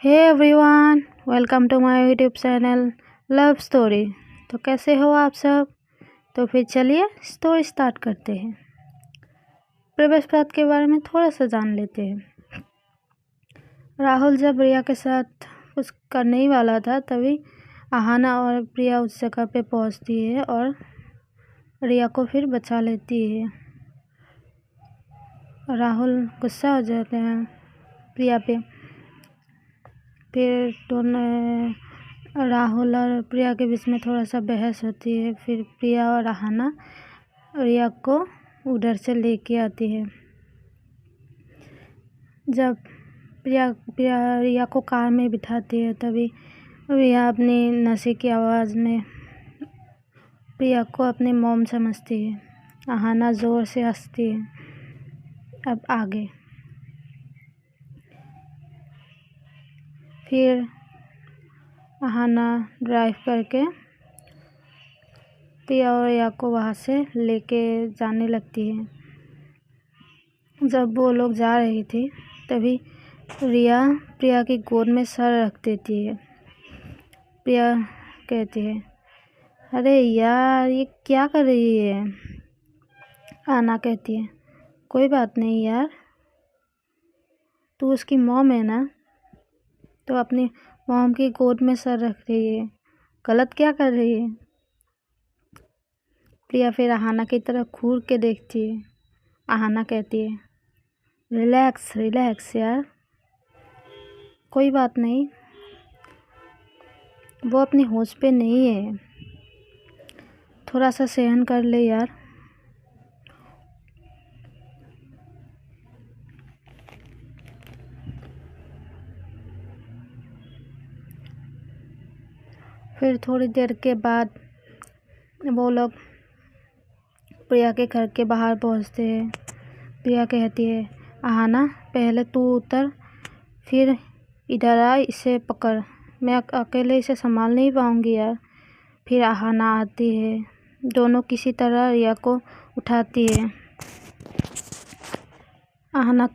Hey everyone, welcome to my YouTube channel love story. तो कैसे हो आप सब? तो फिर चलिए स्टोरी स्टार्ट करते हैं। प्रवेश पदार्थ के बारे में थोड़ा सा जान लेते हैं। राहुल जब रिया के साथ कुछ करने ही वाला था, तभी आहाना और प्रिया उस जगह पे पहुंचती है और रिया को फिर बचा लेती है। राहुल गुस्सा हो जाते हैं प्रिया पे। फिर दोनों राहुल और प्रिया के बीच में थोड़ा सा बहस होती है। फिर प्रिया और आहाना रिया को उधर से लेके आती है। जब प्रिया रिया को कार में बिठाती है, तभी रिया अपनी नशे की आवाज़ में प्रिया को अपनी मॉम समझती है। आहाना ज़ोर से हंसती है। अब आगे फिर आहाना ड्राइव करके प्रिया और रिया को वहाँ से लेके जाने लगती है। जब वो लोग जा रही थी, तभी रिया प्रिया की गोद में सर रख देती है। प्रिया कहती है, अरे यार ये क्या कर रही है? आहाना कहती है, कोई बात नहीं यार, तू उसकी मॉम है ना, तो अपनी मॉम की गोद में सर रख रही है, गलत क्या कर रही है? प्रिया फिर आहाना की तरफ घूर के देखती है। आहाना कहती है, रिलैक्स रिलैक्स यार, कोई बात नहीं, वो अपनी होश पे नहीं है, थोड़ा सा सहन कर ले यार। फिर थोड़ी देर के बाद वो लोग प्रिया के घर के बाहर पहुंचते हैं। प्रिया कहती है, आहाना पहले तू उतर, फिर इधर आ, इसे पकड़, मैं अकेले इसे संभाल नहीं पाऊंगी यार। फिर आहाना आती है, दोनों किसी तरह रिया को उठाती है। आहाना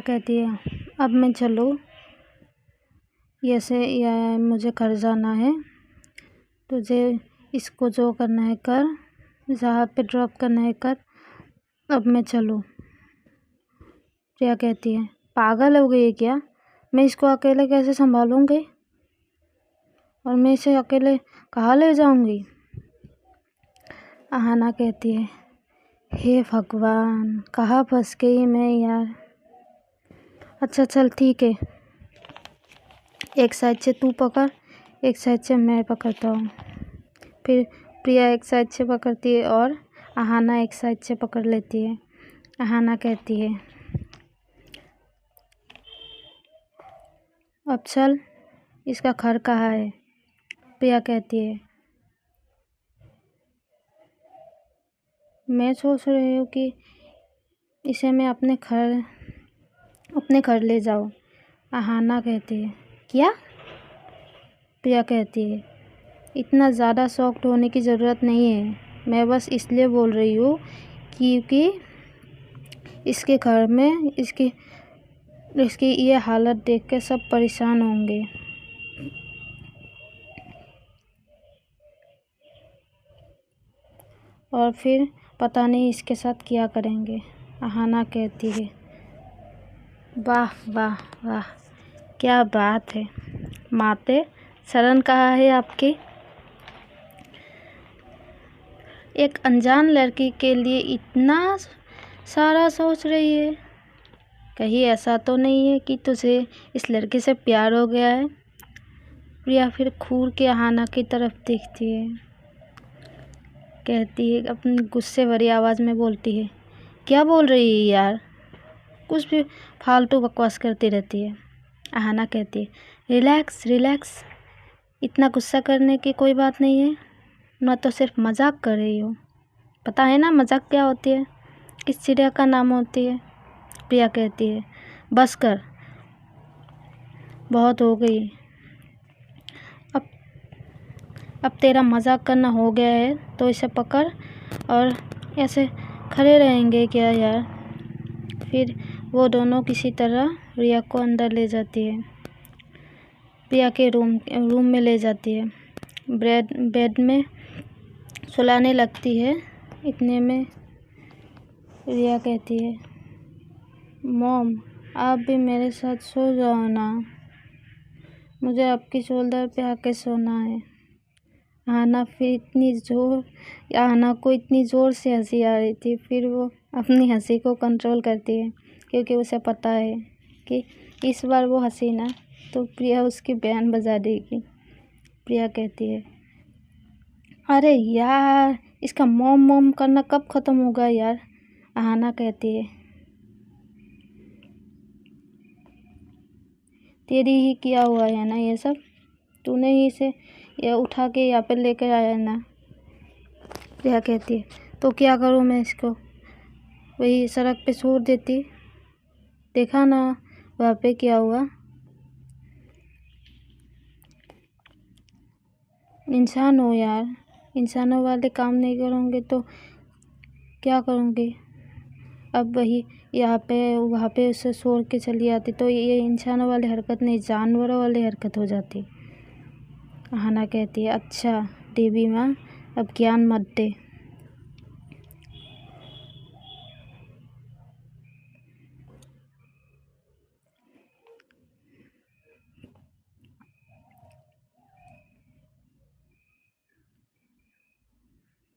कहती है, अब मैं चलूँ? या मुझे घर जाना है, तुझे इसको जो करना है कर, जहाँ पे ड्रॉप करना है कर, अब मैं चलूँ? प्रिया कहती है, पागल हो गई है क्या? मैं इसको अकेले कैसे संभालूंगी, और मैं इसे अकेले कहाँ ले जाऊंगी? आहाना कहती है, हे भगवान, कहाँ फंस गई मैं यार। अच्छा चल ठीक है, एक साइड से तू पकड़, एक साइड से मैं पकड़ता हूँ। फिर प्रिया एक साइड से पकड़ती है और आहाना एक साइड से पकड़ लेती है। आहाना कहती है, अब चल, इसका घर कहाँ है? प्रिया कहती है, मैं सोच रही हूँ कि इसे मैं अपने घर ले जाऊँ। आहाना कहती है, क्या? प्रिया कहती है, इतना ज़्यादा शॉक्ड होने की ज़रूरत नहीं है, मैं बस इसलिए बोल रही हूँ क्योंकि इसके घर में इसकी ये हालत देख के सब परेशान होंगे। और फिर पता नहीं इसके साथ क्या करेंगे। आहाना कहती है, वाह वाह वाह, क्या बात है माते, शरण कहाँ है आपकी? एक अनजान लड़की के लिए इतना सारा सोच रही है। कहीं ऐसा तो नहीं है कि तुझे इस लड़के से प्यार हो गया है? प्रिया फिर घूर के आहाना की तरफ देखती है, कहती है, अपनी गुस्से भरी आवाज़ में बोलती है, क्या बोल रही है यार, कुछ भी फालतू बकवास करती रहती है। आहाना कहती है, रिलैक्स रिलैक्स, इतना गुस्सा करने की कोई बात नहीं है, मैं तो सिर्फ मजाक कर रही हूँ, पता है ना मजाक क्या होती है, किस चिड़िया का नाम होती है? प्रिया कहती है, बस कर, बहुत हो गई, अब तेरा मजाक करना हो गया है, तो इसे पकड़ और ऐसे खड़े रहेंगे क्या यार। फिर वो दोनों किसी तरह रिया को अंदर ले जाती है, प्रिया के रूम में ले जाती है, बेड में सुलाने लगती है। इतने में रिया कहती है, मॉम आप भी मेरे साथ सो जाओ ना, मुझे आपकी शोल्डर पे आके सोना है। आना को इतनी ज़ोर से हंसी आ रही थी। फिर वो अपनी हंसी को कंट्रोल करती है क्योंकि उसे पता है कि इस बार वो हंसी ना तो प्रिया उसकी बैंड बजा देगी। प्रिया कहती है, अरे यार इसका मॉम मॉम करना कब ख़त्म होगा यार। आना कहती है, तेरी ही किया हुआ है ना ये सब, तूने ही इसे ये उठा के यहाँ पे लेकर आया ना। प्रिया कहती है, तो क्या करूँ मैं इसको, वही सड़क पे छोड़ देती, देखा ना वहाँ पे क्या हुआ। इंसान हो यार, इंसानों वाले काम नहीं करोगे तो क्या करोगे। अब वही यहाँ पे वहाँ पे उसे छोड़ के चली आती तो ये इंसानों वाली हरकत नहीं, जानवरों वाली हरकत हो जाती। आना कहती है, अच्छा देवी माँ अब ज्ञान मत दे।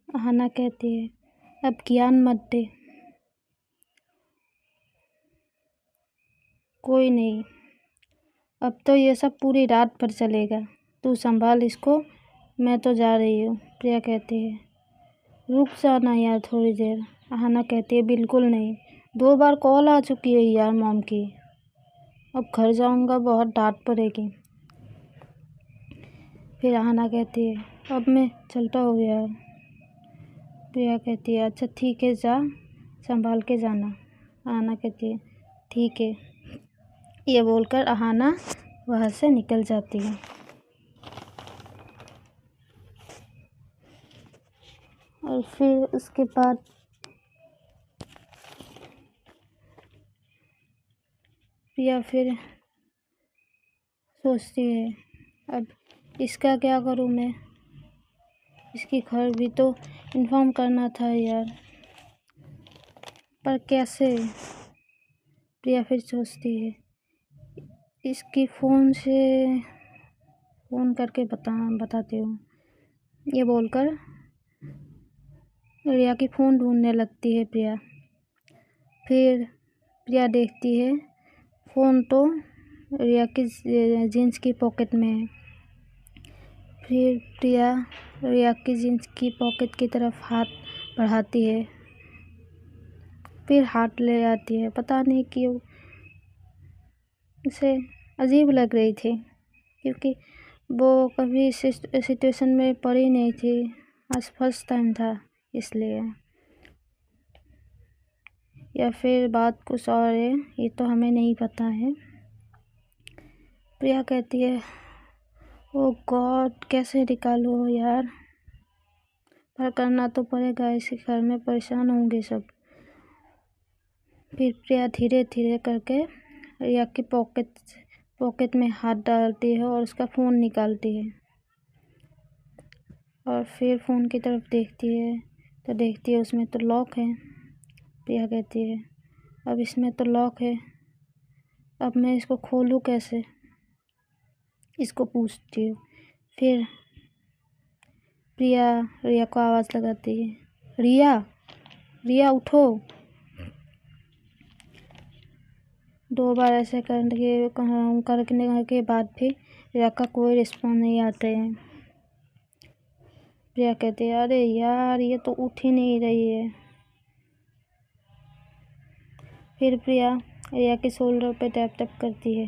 आना कहती है, अब ज्ञान मत दे। कोई नहीं, अब तो ये सब पूरी रात भर चलेगा, तू संभाल इसको, मैं तो जा रही हूँ। प्रिया कहती है, रुक जाना यार थोड़ी देर। आना कहती है, बिल्कुल नहीं, 2 बार कॉल आ चुकी है यार मॉम की, अब घर जाऊँगा बहुत डांट पड़ेगी। फिर आना कहती है, अब मैं चलता हूँ यार। प्रिया कहती है, अच्छा ठीक है जा, संभाल के जाना। आना कहती है, ठीक है। ये बोलकर आहाना वहाँ से निकल जाती है। और फिर उसके बाद प्रिया फिर सोचती है, अब इसका क्या करूँ मैं, इसकी घर भी तो इन्फॉर्म करना था यार, पर कैसे। प्रिया फिर सोचती है, इसकी फ़ोन करके बताती हूँ। ये बोलकर रिया की फ़ोन ढूंढने लगती है प्रिया। फिर प्रिया देखती है फ़ोन तो रिया की जीन्स की पॉकेट में है। फिर प्रिया रिया की जीन्स की पॉकेट की तरफ हाथ बढ़ाती है, फिर हाथ ले आती है। पता नहीं क्यों उसे अजीब लग रही थी, क्योंकि वो कभी इस सिचुएशन में पड़ी नहीं थी, आज फर्स्ट टाइम था इसलिए, या फिर बात कुछ और है, ये तो हमें नहीं पता है। प्रिया कहती है, ओ गॉड कैसे निकालो यार, पर करना तो पड़ेगा, इसी घर में परेशान होंगे सब। फिर प्रिया धीरे धीरे करके रिया की पॉकेट में हाथ डालती है और उसका फ़ोन निकालती है, और फिर फ़ोन की तरफ देखती है तो देखती है उसमें तो लॉक है। प्रिया कहती है, अब इसमें तो लॉक है, अब मैं इसको खोलूँ कैसे, इसको पूछती हूँ। फिर प्रिया रिया को आवाज़ लगाती है, रिया रिया उठो। 2 बार ऐसे करने के बाद भी रिया का कोई रिस्पॉन्स नहीं आते हैं। प्रिया कहती है, अरे यार ये तो उठ ही नहीं रही है। फिर प्रिया रिया के शोल्डर पे टैप टैप करती है,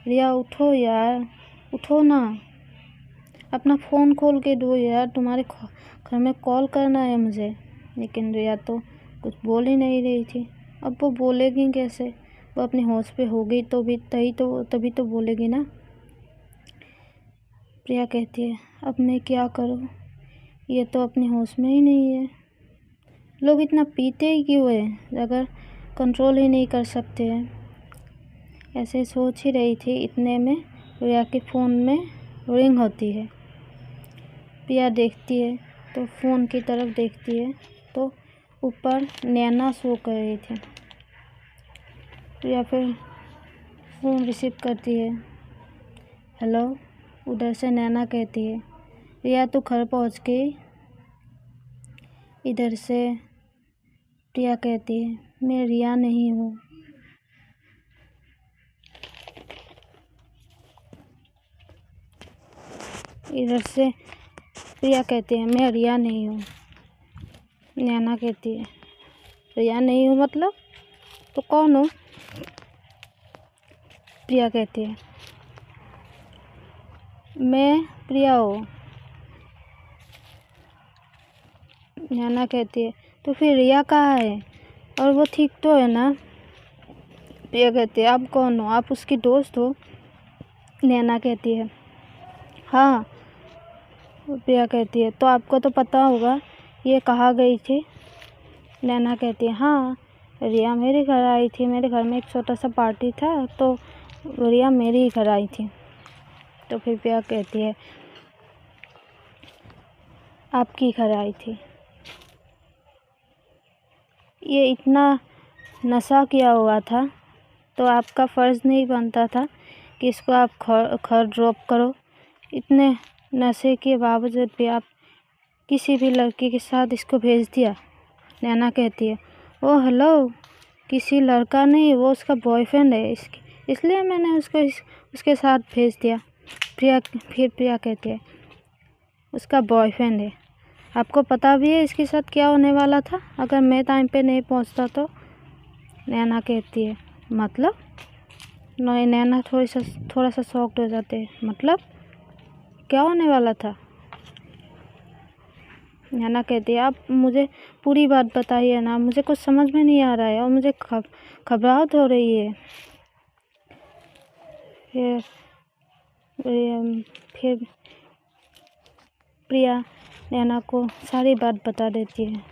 रिया उठो यार, उठो ना, अपना फ़ोन खोल के दो यार, तुम्हारे घर में कॉल करना है मुझे। लेकिन रिया तो कुछ बोल ही नहीं रही थी। अब वो बोलेगी कैसे, वो अपने होश पे होगी तो भी तभी तो बोलेगी ना। प्रिया कहती है, अब मैं क्या करूँ, ये तो अपने होश में ही नहीं है। लोग इतना पीते ही क्यों है अगर कंट्रोल ही नहीं कर सकते हैं। ऐसे सोच ही रही थी, इतने में रिया के फ़ोन में रिंग होती है। प्रिया देखती है तो फ़ोन की तरफ देखती है तो ऊपर नैना शो कर रही थी। प्रिया फिर फ़ोन रिसीव करती है। हेलो, उधर से नैना कहती है, रिया तू घर पहुंच गई? इधर से प्रिया कहती है, मैं रिया नहीं हूँ। इधर से प्रिया कहती है, मैं रिया नहीं हूँ। नैना कहती है, रिया नहीं हूँ मतलब तो कौन हो? प्रिया कहती है, मैं प्रिया हूँ। नैना कहती है, तो फिर रिया कहाँ है और वो ठीक तो है ना? प्रिया कहती है, आप कौन हो? आप उसकी दोस्त हो? नैना कहती है, हाँ। प्रिया कहती है, तो आपको तो पता होगा ये कहाँ गई थी? नैना कहती है, हाँ, रिया मेरे घर आई थी। मेरे घर में एक छोटा सा पार्टी था तो रिया मेरे ही घर आई थी। तो फिर प्रिया कहती है, आपकी घर आई थी? ये इतना नशा किया हुआ था तो आपका फ़र्ज़ नहीं बनता था कि इसको आप घर ड्रॉप करो? इतने नशे के बावजूद भी आप किसी भी लड़की के साथ इसको भेज दिया? नैना कहती है, ओ हेलो, किसी लड़का नहीं, वो उसका बॉयफ्रेंड है, इसलिए मैंने उसको उसके साथ भेज दिया। प्रिया कहती है, उसका बॉयफ्रेंड है? आपको पता भी है इसके साथ क्या होने वाला था अगर मैं टाइम पे नहीं पहुंचता तो? नैना कहती है, मतलब? नैना थोड़ा सा शॉक्ड हो जाते हैं, मतलब क्या होने वाला था? नैना कहती है, आप मुझे पूरी बात बताइए ना, मुझे कुछ समझ में नहीं आ रहा है और मुझे घबराहट हो रही है। फिर प्रिया नैना को सारी बात बता देती है।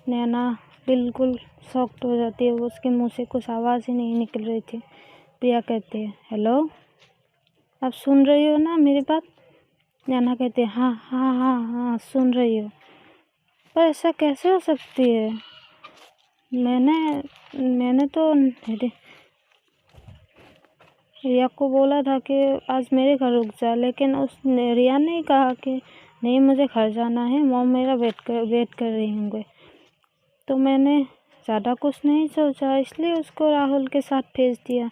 नैना बिल्कुल शॉक्ड हो जाती है, वो उसके मुंह से कुछ आवाज़ ही नहीं निकल रही थी। प्रिया कहती है, हेलो, आप सुन रही हो ना मेरी बात? नैना कहती है, हाँ हाँ हाँ हाँ सुन रही हो। पर ऐसा कैसे हो सकती है? मैंने तो रिया को बोला था कि आज मेरे घर रुक जा, लेकिन रिया ने कहा कि नहीं, मुझे घर जाना है, मॉम मेरा वेट कर रही होंगे। तो मैंने ज़्यादा कुछ नहीं सोचा, इसलिए उसको राहुल के साथ भेज दिया।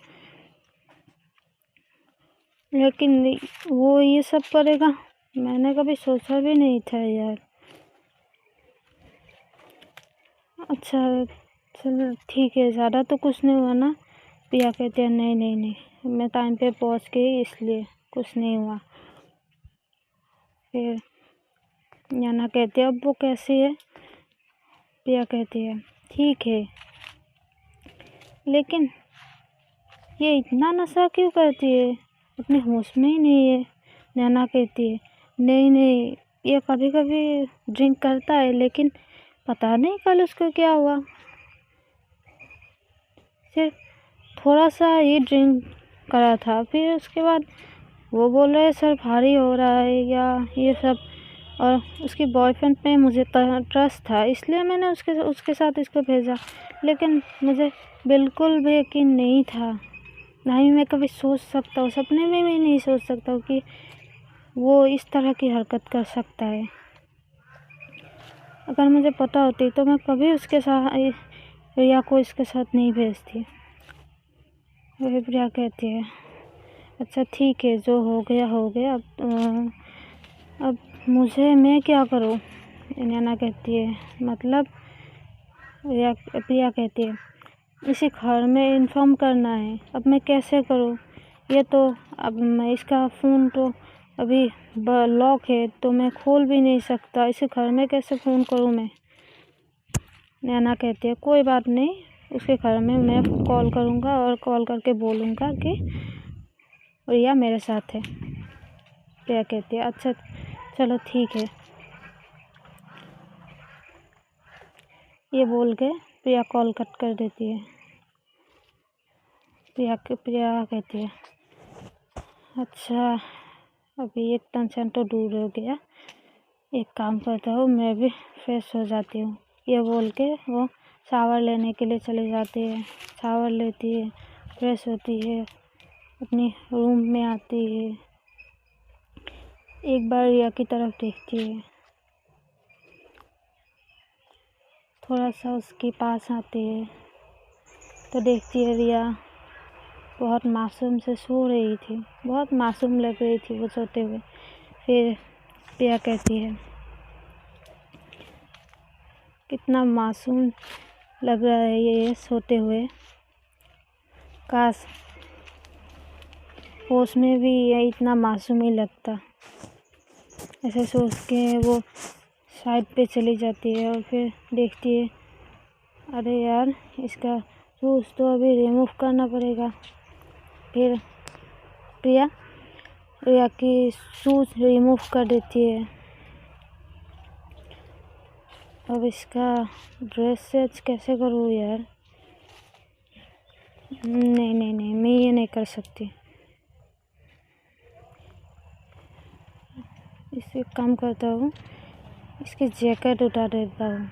लेकिन वो ये सब करेगा, मैंने कभी सोचा भी नहीं था यार। अच्छा चलो ठीक है, ज़्यादा तो कुछ नहीं हुआ ना? प्रिया कहते हैं, नहीं नहीं नहीं, मैं टाइम पे पहुंच गई इसलिए कुछ नहीं हुआ। फिर नैना कहती है, अब वो कैसी है? प्रिया कहती है, ठीक है, लेकिन ये इतना नशा क्यों करती है? अपने होश में ही नहीं है। नैना कहती है, नहीं नहीं, ये कभी कभी ड्रिंक करता है, लेकिन पता नहीं कल उसको क्या हुआ। सिर्फ थोड़ा सा ये ड्रिंक करा था, फिर उसके बाद वो बोल रहे सर भारी हो रहा है या ये सब। और उसके बॉयफ्रेंड पे मुझे ट्रस्ट था, इसलिए मैंने उसके साथ इसको भेजा, लेकिन मुझे बिल्कुल भी यकीन नहीं था। ना ही मैं कभी सोच सकता हूँ, सपने में भी नहीं सोच सकता हूँ कि वो इस तरह की हरकत कर सकता है। अगर मुझे पता होती तो मैं कभी उसके साथ रिया को इसके साथ नहीं भेजती। वही प्रिया कहती है, अच्छा ठीक है, जो हो गया हो गया, अब मैं क्या करूँ? नैना कहती है, मतलब? प्रिया कहती है, इसी घर में इन्फॉर्म करना है, अब मैं कैसे करूँ? ये तो अब मैं इसका फ़ोन तो अभी लॉक है तो मैं खोल भी नहीं सकता, इसे घर में कैसे फ़ोन करूँ मैं? नैना कहती है, कोई बात नहीं, उसके घर में मैं कॉल करूँगा और कॉल करके बोलूँगा कि रिया मेरे साथ है। प्रिया कहती है, अच्छा चलो ठीक है। ये बोल के प्रिया कॉल कट कर देती है। प्रिया कहती है, अच्छा अभी एक टेंशन तो दूर हो गया, एक काम करता हूँ, मैं भी फ्रेश हो जाती हूँ। ये बोल के वो शावर लेने के लिए चली जाती है। शावर लेती है, फ्रेश होती है, अपनी रूम में आती है। एक बार रिया की तरफ देखती है, थोड़ा सा उसके पास आती है तो देखती है रिया बहुत मासूम से सो रही थी, बहुत मासूम लग रही थी वो सोते हुए। फिर प्रिया कहती है, कितना मासूम लग रहा है ये सोते हुए, काश होश में भी ये इतना मासूम ही लगता। ऐसे सोच के वो साइड पे चली जाती है और फिर देखती है, अरे यार इसका शूज़ तो अभी रिमूव करना पड़ेगा। फिर प्रिया की शूज़ रिमूव कर देती है। अब इसका ड्रेस चेंज कैसे करूँ यार? नहीं, मैं ये नहीं कर सकती। इसे काम करता हूँ, इसकी जैकेट उतार देता हूँ।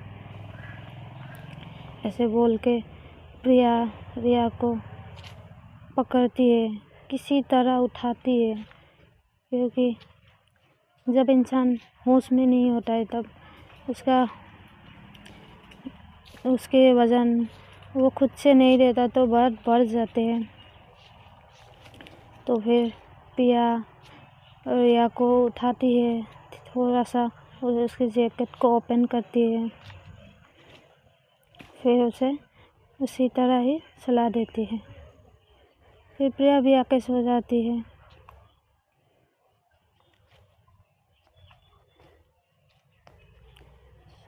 ऐसे बोल के प्रिया रिया को पकड़ती है, किसी तरह उठाती है, क्योंकि जब इंसान होश में नहीं होता है तब उसके वज़न वो खुद से नहीं रहता तो बहुत बढ़ जाते हैं। तो फिर प्रिया रिया को उठाती है, थोड़ा सा उसके जैकेट को ओपन करती है, फिर उसे उसी तरह ही सुला देती है। फिर प्रिया भी आके सो जाती है।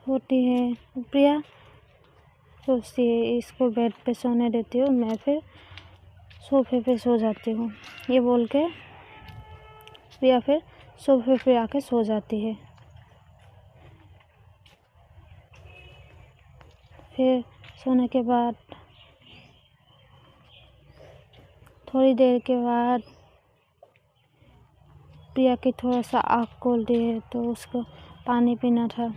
सोती है प्रिया, सोचती है इसको बेड पे सोने देती हूँ, मैं फिर सोफे पे सो जाती हूँ। ये बोल के प्रिया फिर सोफे पे आके सो जाती है। फिर सोने के बाद थोड़ी देर के बाद प्रिया की थोड़ा सा आँख खोलती है तो उसको पानी पीना था।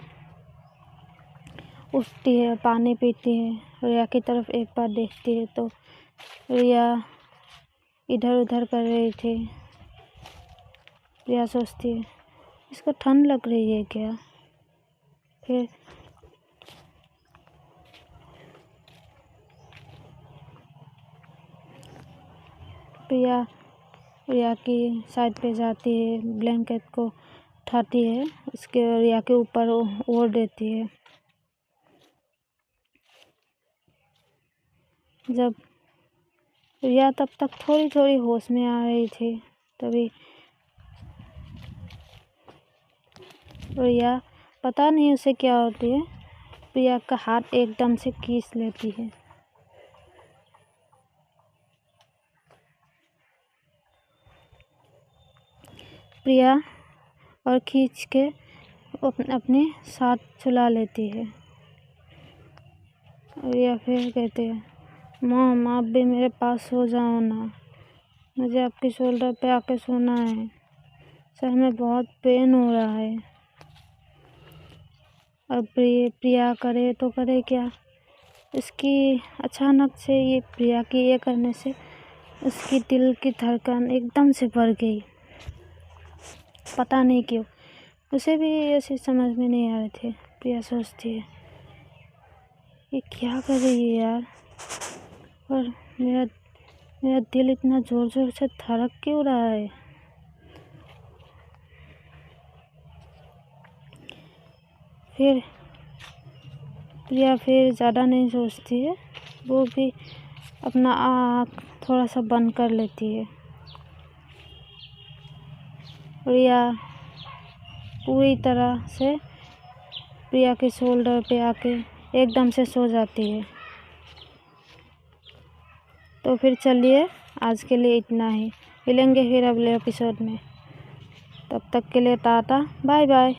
उठती है, पानी पीती है, रिया की तरफ एक बार देखती है तो रिया इधर उधर कर रही थी। प्रिया सोचती है, इसको ठंड लग रही है क्या? फिर प्रिया रिया की साइड पे जाती है, ब्लैंकेट को उठाती है, उसके रिया के ऊपर ओढ़ देती है। जब रिया तब तक थोड़ी थोड़ी होश में आ रही थी, तभी रिया पता नहीं उसे क्या होती है, प्रिया का हाथ एकदम से खींच लेती है। प्रिया और खींच के अपने साथ सुला लेती है। रिया फिर कहते हैं, मॉम आप भी मेरे पास सो जाओ ना, मुझे आपके शोल्डर पे आके सोना है, सर में बहुत पेन हो रहा है। अब प्रिया करे तो करे क्या, उसकी अचानक से ये प्रिया की ये करने से उसकी दिल की धड़कन एकदम से बढ़ गई, पता नहीं क्यों। उसे भी ऐसे समझ में नहीं आ रहे थे। प्रिया सोचती है, ये क्या कर रही है यार, और मेरा दिल इतना ज़ोर ज़ोर से धड़क क्यों रहा है। फिर प्रिया फिर ज़्यादा नहीं सोचती है, वो भी अपना आँख थोड़ा सा बंद कर लेती है। प्रिया पूरी तरह से प्रिया के शोल्डर पे आके एकदम से सो जाती है। तो फिर चलिए आज के लिए इतना ही, मिलेंगे फिर अगले एपिसोड में। तब तक के लिए टाटा बाय बाय।